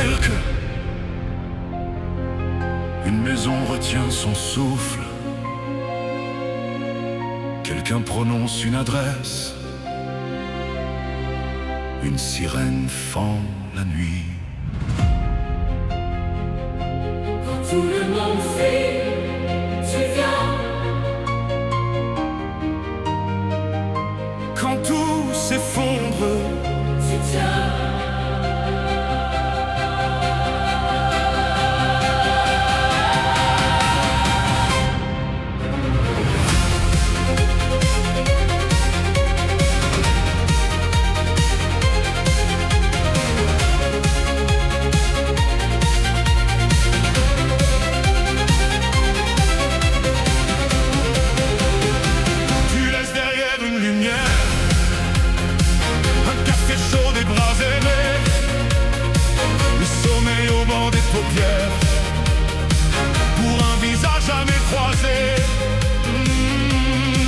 quelques. Une maison retient son souffle. Quelqu'un prononce une adresse. Une sirène fend la nuit. Quand tout le monde fuit, tu viens. Quand tout s'effondre, Tu tiens. pour un visage jamais croisé.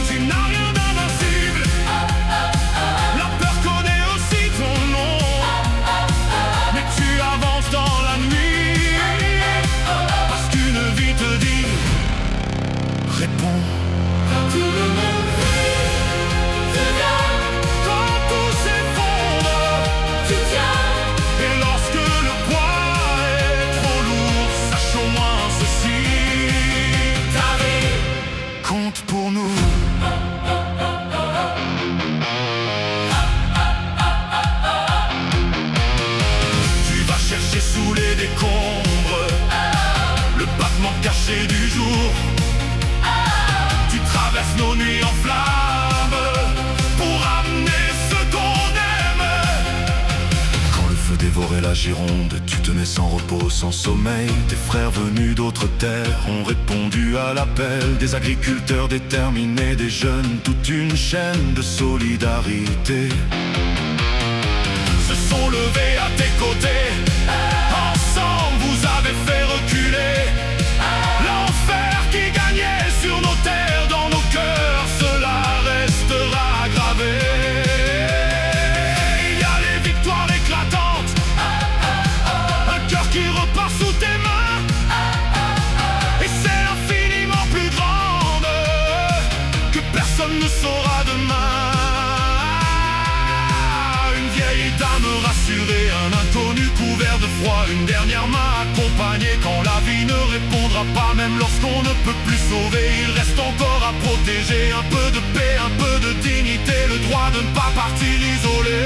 Tu n'as rien d'invincible. La peur connaît aussi ton nom. Mais tu avances dans la nuit, parce qu'une vie te dit: réponds. Quand tout le monde fuit, tu viens. Quand tout s'effondre, Tu tiens. et lorsque le poids est trop lourd, sache au moins ceci: Ta vie compte pour nous. Tu vas chercher sous les décombres le battement caché du jour. Tu traverses nos nuits en flammes pour amener ce qu'on aime. Quand le feu dévorait la Gironde, tu tenais sans repos, sans sommeil. Tes frères venus d'autres terres ont répondu à l'appel. Des agriculteurs déterminés, des jeunes, toute une chaîne de solidarité se sont levés à tes côtés. Ensemble vous avez fait reculer l'enfer qui gagnait sur nos terres. Dans nos cœurs cela restera gravé. Il y a les victoires éclatantes, un cœur qui repart sous tes mains, et c'est infiniment plus grande que personne ne saura demain. Une vieille dame rassurée, un inconnu couvert de froid, une dernière main accompagnée quand la vie ne répondra pas. Même lorsqu'on ne peut plus sauver, il reste encore à protéger. Un peu de paix, un peu de dignité, le droit de ne pas partir isolé.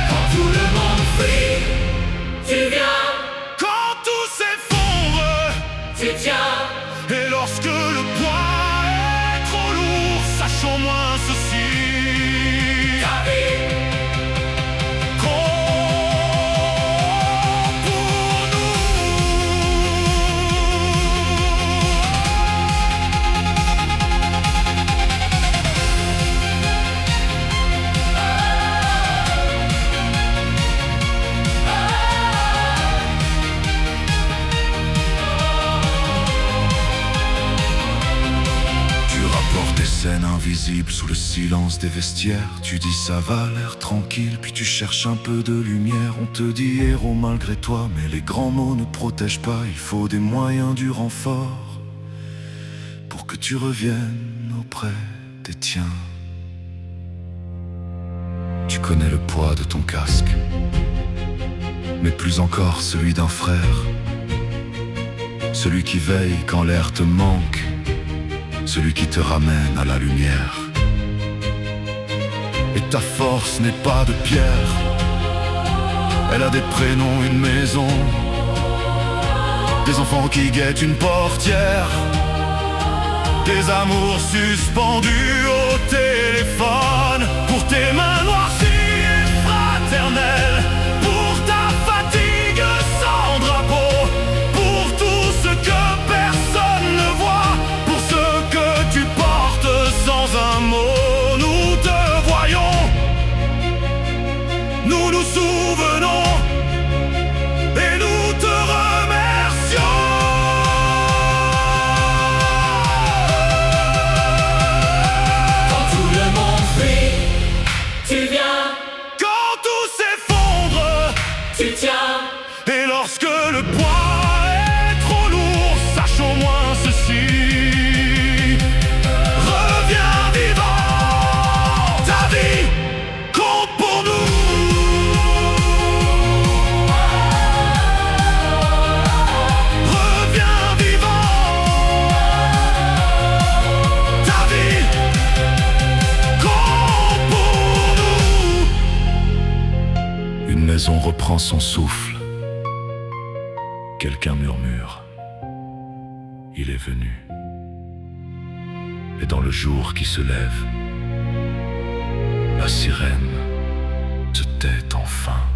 Quand tout le monde fuit, tu viens. Quand tout s'effondre, Tu tiens. et lorsque le poids est trop lourd, sache au moins ceci: Ta vie compte pour nous. Tu rapportes des scènes invisibles sous le silence des vestiaires. Tu dis ça va, l'air tranquille, puis tu cherches un peu de lumière. On te dit héros malgré toi, mais les grands mots ne protègent pas. Il faut des moyens, du renfort, pour que tu reviennes auprès des tiens. Tu connais le poids de ton casque, mais plus encore celui d'un frère, celui qui veille quand l'air te manque, celui qui te ramène à la lumière. Et ta force n'est pas de pierre, elle a des prénoms, une maison, des enfants qui guettent une portière, des amours suspendus au téléphone. Pour tes mains noircies et fraternelles, pour ta fatigue sans drapeau, pour tout ce que personne ne voit, pour ce que tu portes sans un mot. Nous te voyons, nous nous souvenons, et nous te remercions. Quand tout le monde fuit, tu maison reprend son souffle. Quelqu'un murmure. Il est venu. Et dans le jour qui se lève, la sirène se tait enfin.